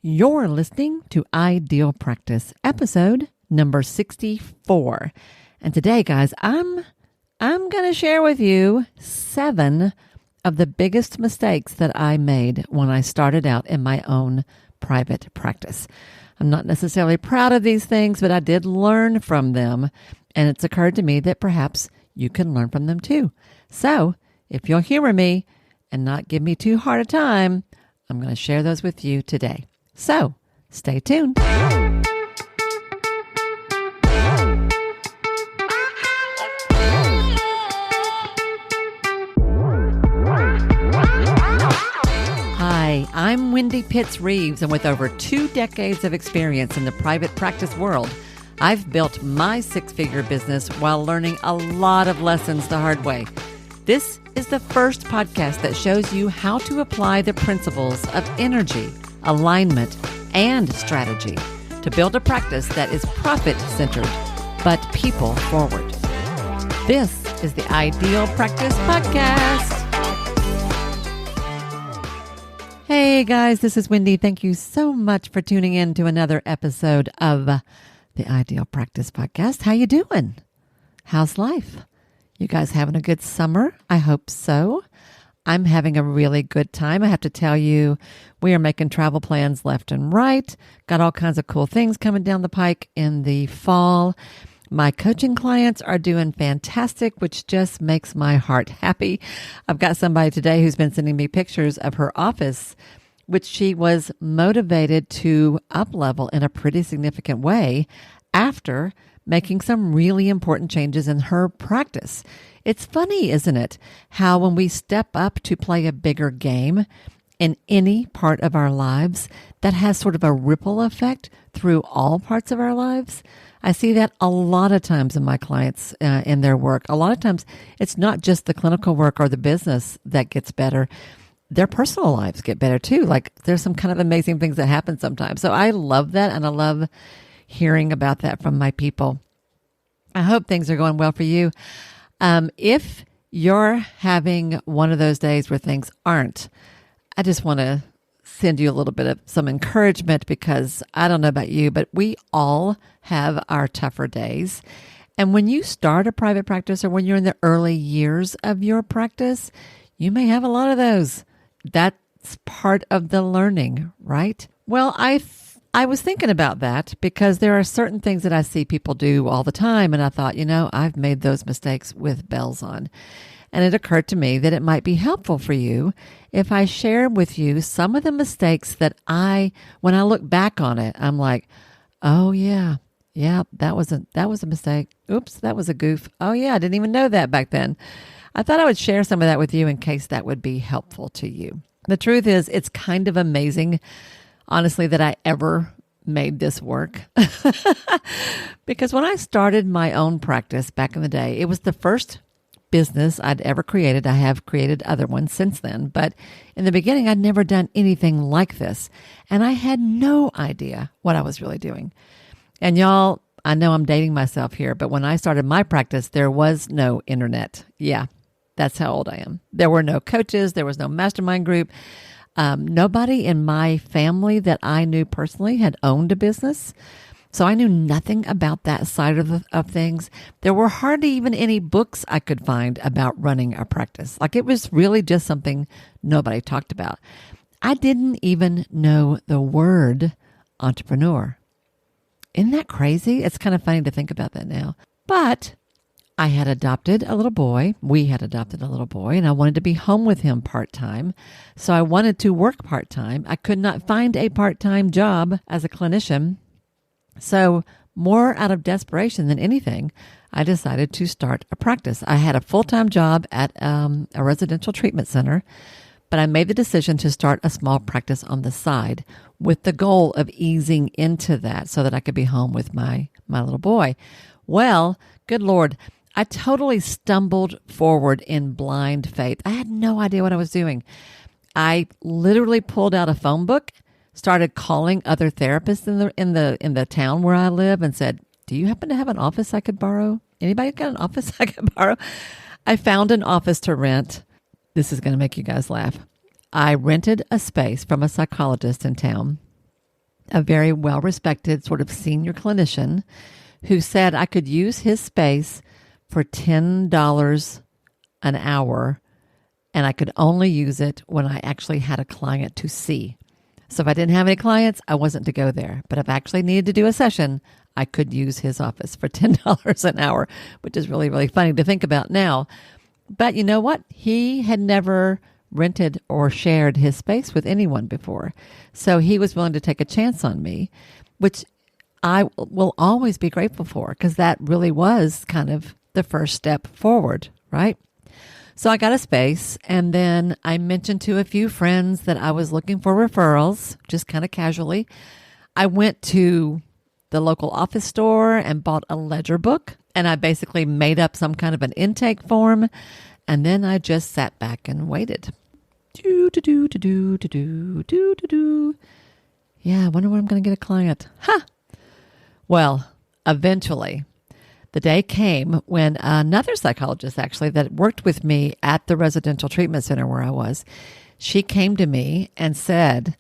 You're listening to Ideal Practice, episode number 64. And today, guys, I'm going to share with you 7 of the biggest mistakes that I made when I started out in my own private practice. I'm not necessarily proud of these things, but I did learn from them, and it's occurred to me that perhaps you can learn from them too. So, if you'll humor me and not give me too hard a time, I'm going to share those with you today. So, stay tuned. Hi, I'm Wendy Pitts-Reeves, and with over 2 decades of experience in the private practice world, I've built my 6-figure business while learning a lot of lessons the hard way. This is the first podcast that shows you how to apply the principles of energy, alignment, and strategy to build a practice that is profit-centered, but people-forward. This is the Ideal Practice Podcast. Hey guys, this is Wendy. Thank you so much for tuning in to another episode of the Ideal Practice Podcast. How you doing? How's life? You guys having a good summer? I hope so. I'm having a really good time. I have to tell you, we are making travel plans left and right. Got all kinds of cool things coming down the pike in the fall. My coaching clients are doing fantastic, which just makes my heart happy. I've got somebody today who's been sending me pictures of her office, which she was motivated to up-level in a pretty significant way after making some really important changes in her practice. It's funny, isn't it, how when we step up to play a bigger game in any part of our lives, that has sort of a ripple effect through all parts of our lives. I see that a lot of times in my clients in their work. A lot of times it's not just the clinical work or the business that gets better. Their personal lives get better too. Like there's some kind of amazing things that happen sometimes. So I love that, and I love hearing about that from my people. I hope things are going well for you. If you're having one of those days where things aren't, I just want to send you a little bit of some encouragement, because I don't know about you, but we all have our tougher days. And when you start a private practice, or when you're in the early years of your practice, you may have a lot of those. That's part of the learning, right? Well, I was thinking about that because there are certain things that I see people do all the time. And I thought, I've made those mistakes with bells on. And it occurred to me that it might be helpful for you if I share with you some of the mistakes that when I look back on it, I'm like, oh yeah, that was a mistake. Oops, that was a goof. Oh yeah, I didn't even know that back then. I thought I would share some of that with you in case that would be helpful to you. The truth is, it's kind of amazing, honestly, that I ever made this work. Because when I started my own practice back in the day, it was the first business I'd ever created. I have created other ones since then, but in the beginning, I'd never done anything like this. And I had no idea what I was really doing. And y'all, I know I'm dating myself here, but when I started my practice, there was no internet. Yeah, that's how old I am. There were no coaches. There was no mastermind group. Nobody in my family that I knew personally had owned a business. So I knew nothing about that side of things. There were hardly even any books I could find about running a practice. Like it was really just something nobody talked about. I didn't even know the word entrepreneur. Isn't that crazy? It's kind of funny to think about that now. But I had adopted a little boy. We had adopted a little boy, and I wanted to be home with him part-time. So I wanted to work part-time. I could not find a part-time job as a clinician. So more out of desperation than anything, I decided to start a practice. I had a full-time job at a residential treatment center, but I made the decision to start a small practice on the side with the goal of easing into that so that I could be home with my little boy. Well, good Lord, I totally stumbled forward in blind faith. I had no idea what I was doing. I literally pulled out a phone book, started calling other therapists in the town where I live, and said, "Do you happen to have an office I could borrow? Anybody got an office I could borrow?" I found an office to rent. This is going to make you guys laugh. I rented a space from a psychologist in town. a very well-respected sort of senior clinician who said I could use his space for $10 an hour, and I could only use it when I actually had a client to see. So if I didn't have any clients, I wasn't to go there. But if I actually needed to do a session, I could use his office for $10 an hour, which is really, really funny to think about now. But you know what? He had never rented or shared his space with anyone before. So he was willing to take a chance on me, which I will always be grateful for, because that really was kind of the first step forward, right? So I got a space, and then I mentioned to a few friends that I was looking for referrals, just kind of casually. I went to the local office store and bought a ledger book, and I basically made up some kind of an intake form, and then I just sat back and waited. Yeah, I wonder when I'm going to get a client. Well, eventually, the day came when another psychologist, actually, that worked with me at the residential treatment center where I was, she came to me and said,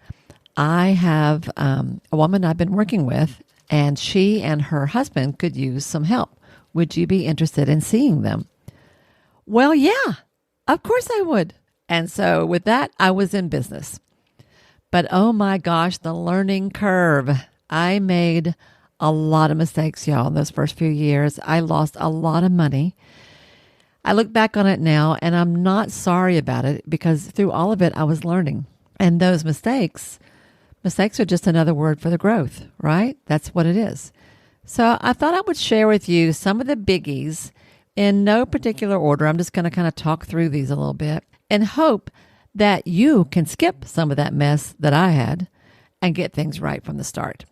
I have a woman I've been working with, and she and her husband could use some help. Would you be interested in seeing them? Well, yeah, of course I would. And so with that, I was in business. But oh my gosh, the learning curve. I made a lot of mistakes, y'all, in those first few years. I lost a lot of money. I look back on it now, and I'm not sorry about it, because through all of it, I was learning. And those mistakes are just another word for the growth, right? That's what it is. So I thought I would share with you some of the biggies in no particular order. I'm just going to kind of talk through these a little bit and hope that you can skip some of that mess that I had and get things right from the start.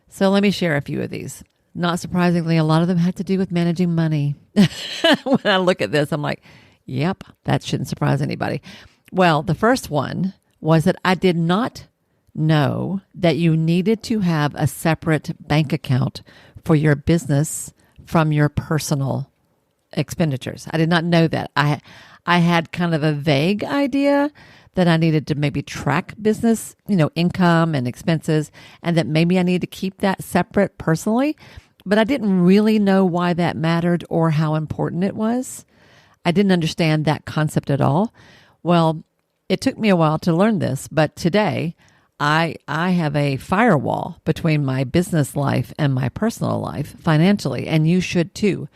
So let me share a few of these. Not surprisingly, a lot of them had to do with managing money. When I look at this, I'm like, yep, that shouldn't surprise anybody. Well, the first one was that I did not know that you needed to have a separate bank account for your business from your personal expenditures. I did not know that. I had kind of a vague idea that I needed to maybe track business, income and expenses, and that maybe I needed to keep that separate personally, but I didn't really know why that mattered or how important it was. I didn't understand that concept at all. Well, it took me a while to learn this, but today I have a firewall between my business life and my personal life financially, and you should too.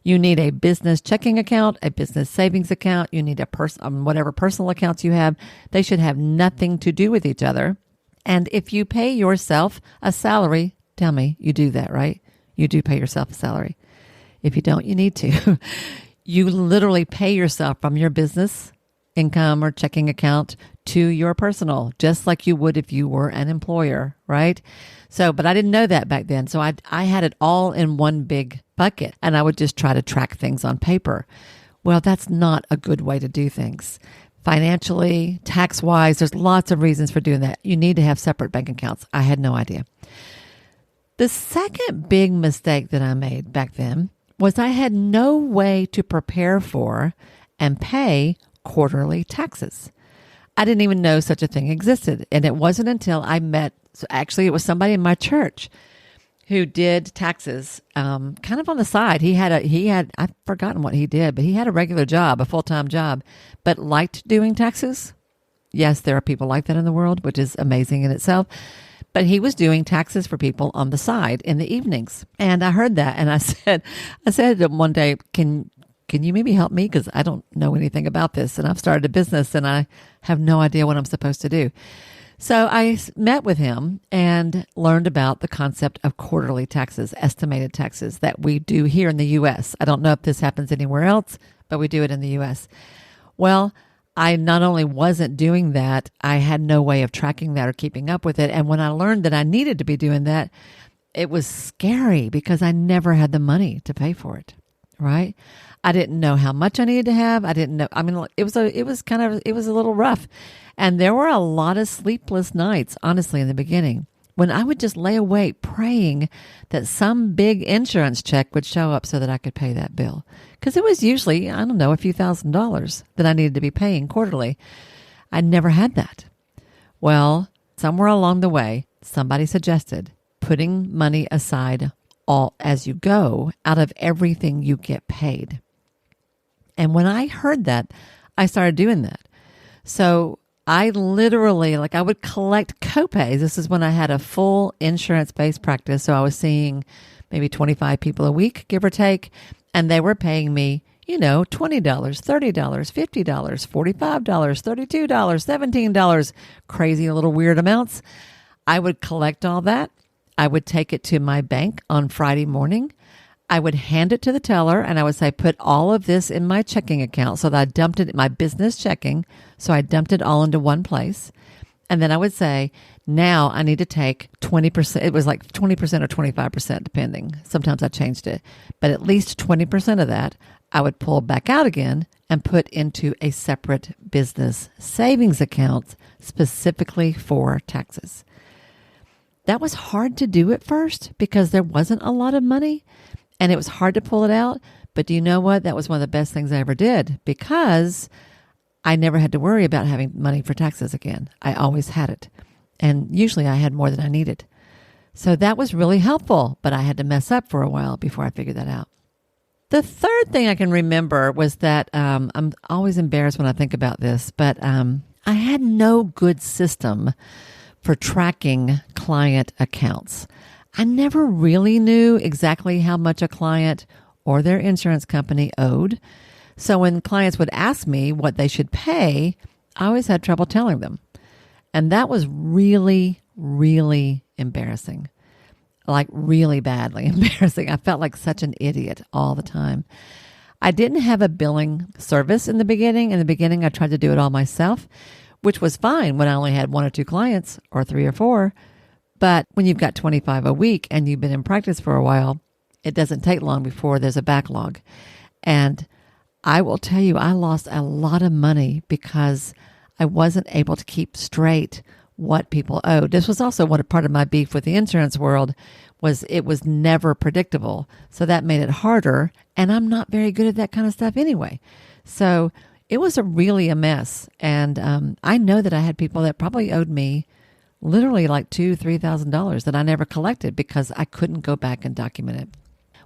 You need a business checking account, a business savings account. You need whatever personal accounts you have. They should have nothing to do with each other. And if you pay yourself a salary, tell me you do that, right? You do pay yourself a salary. If you don't, you need to. You literally pay yourself from your business income or checking account to your personal, just like you would if you were an employer, right? So, but I didn't know that back then. So I had it all in one big bucket, and I would just try to track things on paper. Well, that's not a good way to do things. Financially, tax-wise, there's lots of reasons for doing that. You need to have separate bank accounts. I had no idea. The second big mistake that I made back then was I had no way to prepare for and pay quarterly taxes. I didn't even know such a thing existed. And it wasn't until I met, so actually it was somebody in my church who did taxes kind of on the side. He had, I've forgotten what he did, but he had a regular job, a full-time job, but liked doing taxes. Yes, there are people like that in the world, which is amazing in itself. But he was doing taxes for people on the side in the evenings. And I heard that, and I said to him one day, can you maybe help me? Because I don't know anything about this, and I've started a business, and I have no idea what I'm supposed to do. So I met with him and learned about the concept of quarterly taxes, estimated taxes that we do here in the U.S. I don't know if this happens anywhere else, but we do it in the U.S. Well, I not only wasn't doing that, I had no way of tracking that or keeping up with it. And when I learned that I needed to be doing that, it was scary because I never had the money to pay for it, right? I didn't know how much I needed to have. I didn't know. I mean, it was a little rough. And there were a lot of sleepless nights, honestly, in the beginning, when I would just lay awake praying that some big insurance check would show up so that I could pay that bill. Because it was usually, I don't know, a few $1,000s that I needed to be paying quarterly. I never had that. Well, somewhere along the way, somebody suggested putting money aside all as you go out of everything you get paid. And when I heard that, I started doing that. So I literally, I would collect copays. This is when I had a full insurance-based practice. So I was seeing maybe 25 people a week, give or take, and they were paying me, $20, $30, $50, $45, $32, $17, crazy little weird amounts. I would collect all that. I would take it to my bank on Friday morning. I would hand it to the teller and I would say, put all of this in my checking account. So that I dumped it in my business checking. So I dumped it all into one place. And then I would say, now I need to take 20%. It was like 20% or 25%, depending. Sometimes I changed it. But at least 20% of that, I would pull back out again and put into a separate business savings account specifically for taxes. That was hard to do at first because there wasn't a lot of money and it was hard to pull it out. But do you know what? That was one of the best things I ever did because I never had to worry about having money for taxes again. I always had it. And usually I had more than I needed. So that was really helpful, but I had to mess up for a while before I figured that out. The third thing I can remember was that I'm always embarrassed when I think about this, but I had no good system for tracking client accounts. I never really knew exactly how much a client or their insurance company owed. So when clients would ask me what they should pay, I always had trouble telling them. And that was really, really embarrassing. Like really badly embarrassing. I felt like such an idiot all the time. I didn't have a billing service in the beginning. In the beginning, I tried to do it all myself, which was fine when I only had 1 or 2 clients or 3 or 4. But when you've got 25 a week and you've been in practice for a while, it doesn't take long before there's a backlog. And I will tell you, I lost a lot of money because I wasn't able to keep straight what people owed. This was also part of my beef with the insurance world was it was never predictable. So that made it harder. And I'm not very good at that kind of stuff anyway. So it was really a mess. And I know that I had people that probably owed me literally like $2,000, $3,000 that I never collected because I couldn't go back and document it.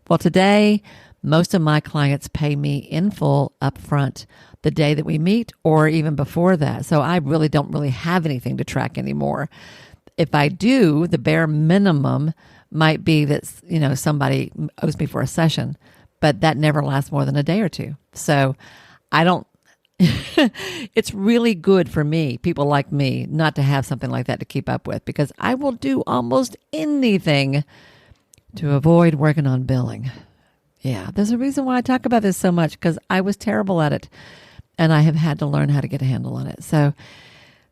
Well, today, most of my clients pay me in full upfront the day that we meet or even before that. So I really don't have anything to track anymore. If I do, the bare minimum might be that, somebody owes me for a session, but that never lasts more than a day or two. So I don't, it's really good for me, people like me, not to have something like that to keep up with because I will do almost anything to avoid working on billing. Yeah, there's a reason why I talk about this so much because I was terrible at it and I have had to learn how to get a handle on it. So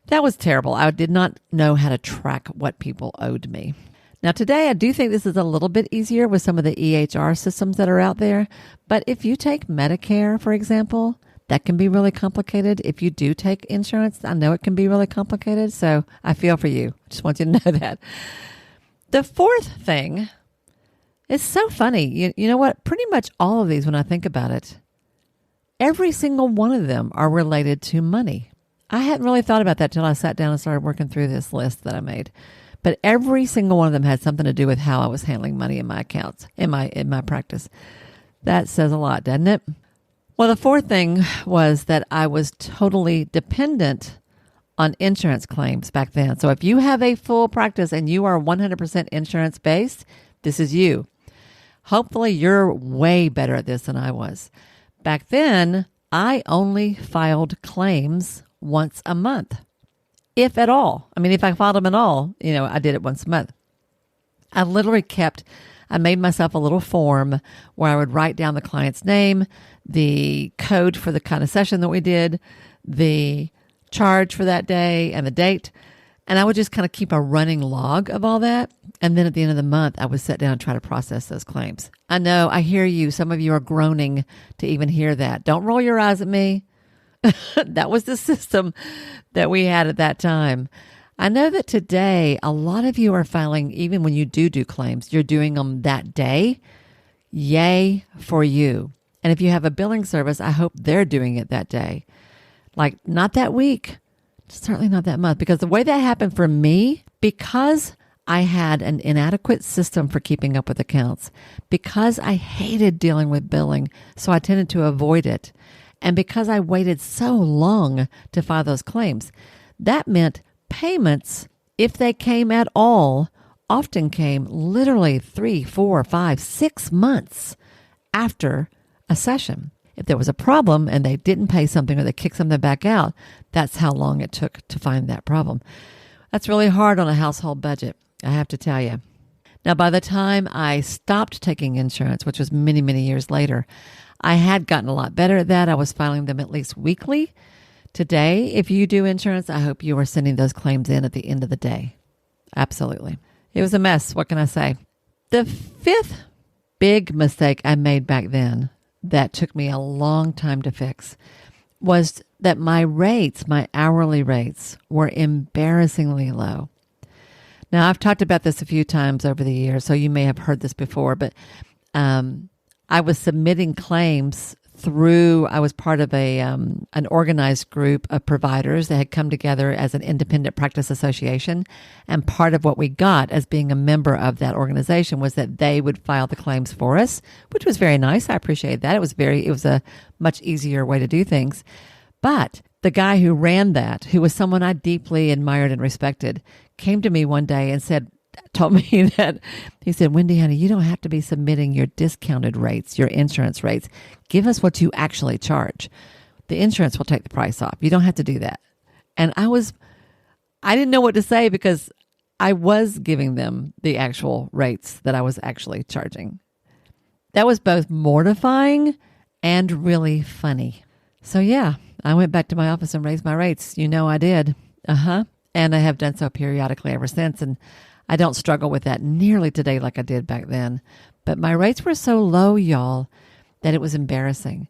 that was terrible. I did not know how to track what people owed me. Now today, I do think this is a little bit easier with some of the EHR systems that are out there. But if you take Medicare, for example, that can be really complicated. If you do take insurance, I know it can be really complicated. So I feel for you. I just want you to know that. The fourth thing is so funny. You know what? Pretty much all of these, when I think about it, every single one of them are related to money. I hadn't really thought about that till I sat down and started working through this list that I made. But every single one of them had something to do with how I was handling money in my accounts, in my practice. That says a lot, doesn't it? Well, the fourth thing was that I was totally dependent on insurance claims back then. So if you have a full practice and you are 100% insurance based, this is you. Hopefully you're way better at this than I was. Back then, I only filed claims once a month, if at all. I mean, if I filed them at all, I did it once a month. I made myself a little form where I would write down the client's name, the code for the kind of session that we did, the charge for that day, and the date. And I would just kind of keep a running log of all that. And then at the end of the month, I would sit down and try to process those claims. I know, I hear you. Some of you are groaning to even hear that. Don't roll your eyes at me. That was the system that we had at that time. I know that today, a lot of you are filing, even when you do claims, you're doing them that day. Yay for you. And if you have a billing service, I hope they're doing it that day. Like, not that week. Certainly not that month. Because the way that happened for me, because I had an inadequate system for keeping up with accounts. Because I hated dealing with billing, so I tended to avoid it. And because I waited so long to file those claims, that meant payments, if they came at all, often came literally 3, 4, 5, 6 months after a session. If there was a problem and they didn't pay something or they kicked something back out, that's how long it took to find that problem. That's really hard on a household budget, I have to tell you. Now, by the time I stopped taking insurance, which was many, many years later, I had gotten a lot better at that. I was filing them at least weekly. Today, if you do insurance, I hope you are sending those claims in at the end of the day. Absolutely. It was a mess. What can I say? The fifth big mistake I made back then that took me a long time to fix was that my rates, my hourly rates, were embarrassingly low. Now, I've talked about this a few times over the years, so you may have heard this before, but I was submitting claims I was part of an organized group of providers that had come together as an independent practice association. And part of what we got as being a member of that organization was that they would file the claims for us, which was very nice. I appreciated that. It was a much easier way to do things. But the guy who ran that, who was someone I deeply admired and respected, came to me one day and told me that, he said, Wendy, honey, you don't have to be submitting your discounted rates, your insurance rates. Give us what you actually charge. The insurance will take the price off. You don't have to do that. And I didn't know what to say because I was giving them the actual rates that I was actually charging. That was both mortifying and really funny. So yeah, I went back to my office and raised my rates. You know I did. And I have done so periodically ever since. And I don't struggle with that nearly today like I did back then. But my rates were so low, y'all, that it was embarrassing.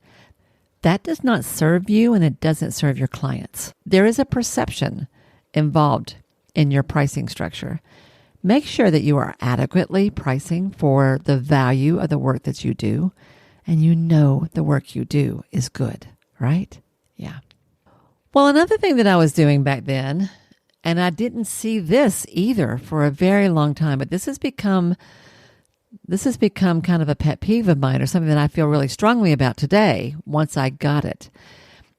That does not serve you and it doesn't serve your clients. There is a perception involved in your pricing structure. Make sure that you are adequately pricing for the value of the work that you do, and you know the work you do is good, right? Yeah. Well, another thing that I was doing back then, and I didn't see this either for a very long time, but this has become kind of a pet peeve of mine, or something that I feel really strongly about today once I got it.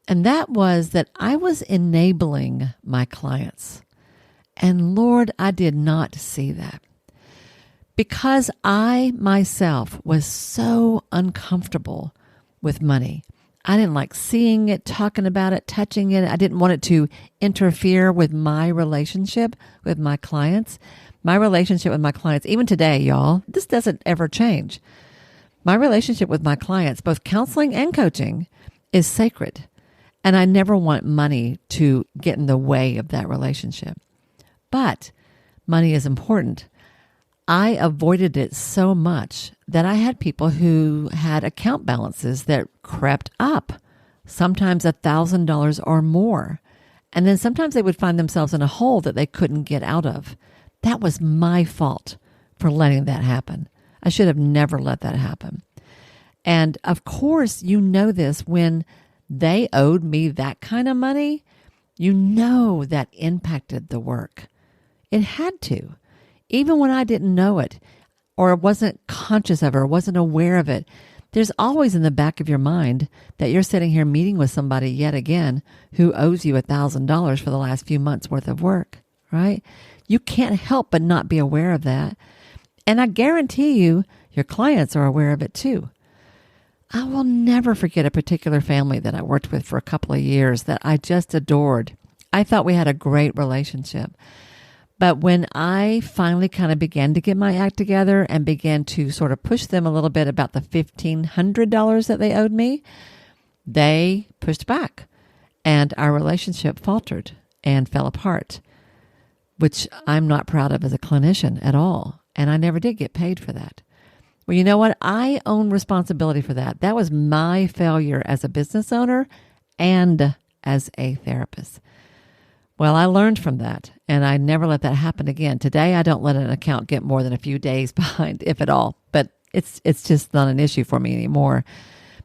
And that was that I was enabling my clients. And Lord, I did not see that. Because I myself was so uncomfortable with money. I didn't like seeing it, talking about it, touching it. I didn't want it to interfere with my relationship with my clients. My relationship with my clients, even today, y'all, this doesn't ever change. My relationship with my clients, both counseling and coaching, is sacred. And I never want money to get in the way of that relationship. But money is important. I avoided it so much that I had people who had account balances that crept up, sometimes $1,000 or more. And then sometimes they would find themselves in a hole that they couldn't get out of. That was my fault for letting that happen. I should have never let that happen. And of course, you know this, when they owed me that kind of money, you know that impacted the work. It had to. Even when I didn't know it or wasn't conscious of it or wasn't aware of it, there's always in the back of your mind that you're sitting here meeting with somebody yet again who owes you $1,000 for the last few months worth of work, right? You can't help but not be aware of that. And I guarantee you, your clients are aware of it too. I will never forget a particular family that I worked with for a couple of years that I just adored. I thought we had a great relationship. But when I finally kind of began to get my act together and began to sort of push them a little bit about the $1,500 that they owed me, they pushed back and our relationship faltered and fell apart, which I'm not proud of as a clinician at all. And I never did get paid for that. Well, you know what? I own responsibility for that. That was my failure as a business owner and as a therapist. Well, I learned from that, and I never let that happen again. Today, I don't let an account get more than a few days behind, if at all. But it's just not an issue for me anymore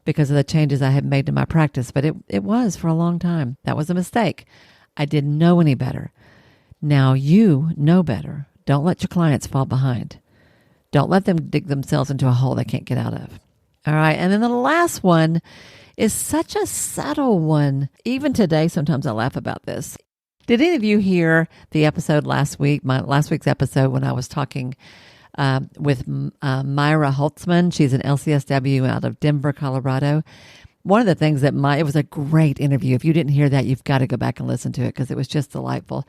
because of the changes I have made to my practice. But it was for a long time. That was a mistake. I didn't know any better. Now you know better. Don't let your clients fall behind. Don't let them dig themselves into a hole they can't get out of. All right. And then the last one is such a subtle one. Even today, sometimes I laugh about this. Did any of you hear the episode last week, last week's episode when I was talking with Myra Holtzman? She's an LCSW out of Denver, Colorado. One of the things that it was a great interview. If you didn't hear that, you've got to go back and listen to it because it was just delightful.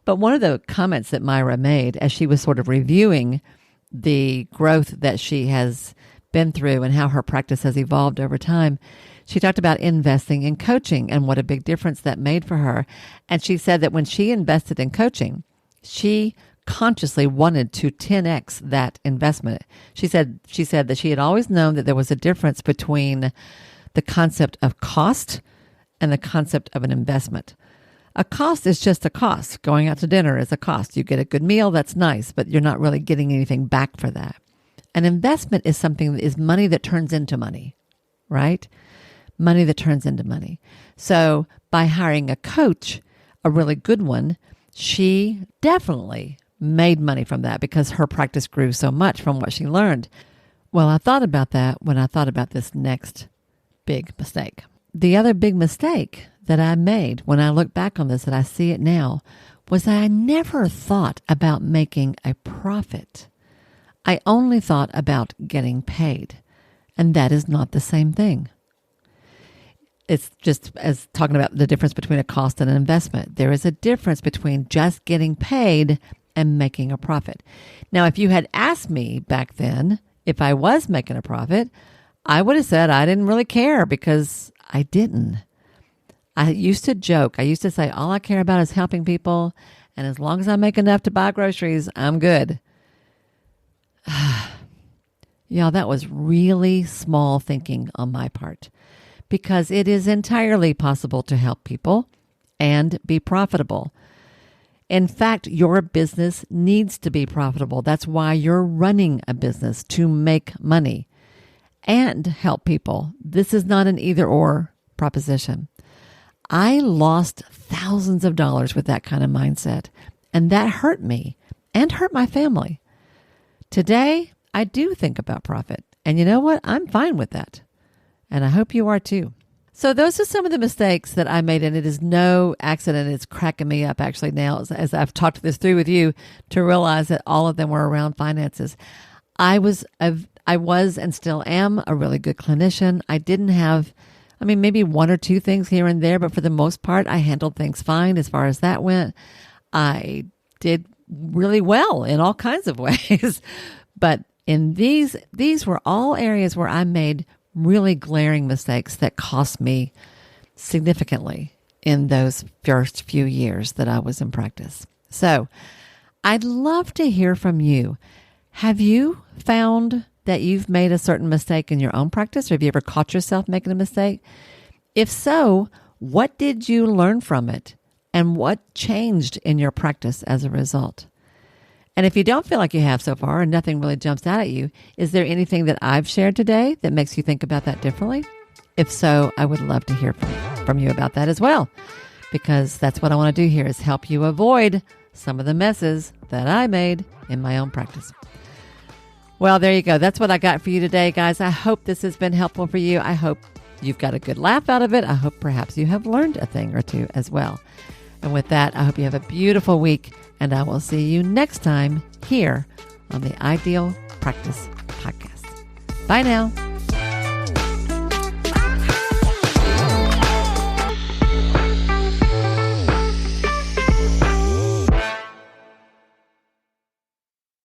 But one of the comments that Myra made as she was sort of reviewing the growth that she has been through and how her practice has evolved over time, she talked about investing in coaching and what a big difference that made for her. And she said that when she invested in coaching, she consciously wanted to 10x that investment. She said that she had always known that there was a difference between the concept of cost and the concept of an investment. A cost is just a cost. Going out to dinner is a cost. You get a good meal, that's nice, but you're not really getting anything back for that. An investment is something that is money that turns into money, right? Money that turns into money. So by hiring a coach, a really good one, she definitely made money from that because her practice grew so much from what she learned. Well, I thought about that when I thought about this next big mistake. The other big mistake that I made when I look back on this and I see it now was that I never thought about making a profit. I only thought about getting paid, and that is not the same thing. It's just as talking about the difference between a cost and an investment. There is a difference between just getting paid and making a profit. Now, if you had asked me back then if I was making a profit, I would have said I didn't really care because I didn't. I used to joke. I used to say, all I care about is helping people. And as long as I make enough to buy groceries, I'm good. Yeah, that was really small thinking on my part because it is entirely possible to help people and be profitable. In fact, your business needs to be profitable. That's why you're running a business, to make money and help people. This is not an either-or proposition. I lost thousands of dollars with that kind of mindset, and that hurt me and hurt my family. Today, I do think about profit, and you know what? I'm fine with that, and I hope you are too. So those are some of the mistakes that I made, and it is no accident. It's cracking me up actually now as I've talked this through with you to realize that all of them were around finances. I was and still am a really good clinician. I didn't have, maybe one or two things here and there, but for the most part, I handled things fine as far as that went. I did really well in all kinds of ways. But in these were all areas where I made really glaring mistakes that cost me significantly in those first few years that I was in practice. So I'd love to hear from you. Have you found that you've made a certain mistake in your own practice, or have you ever caught yourself making a mistake? If so, what did you learn from it, and what changed in your practice as a result? And if you don't feel like you have so far and nothing really jumps out at you, is there anything that I've shared today that makes you think about that differently? If so, I would love to hear from you about that as well, because that's what I want to do here is help you avoid some of the messes that I made in my own practice. Well, there you go. That's what I got for you today, guys. I hope this has been helpful for you. I hope you've got a good laugh out of it. I hope perhaps you have learned a thing or two as well. And with that, I hope you have a beautiful week, and I will see you next time here on the Ideal Practice Podcast. Bye now.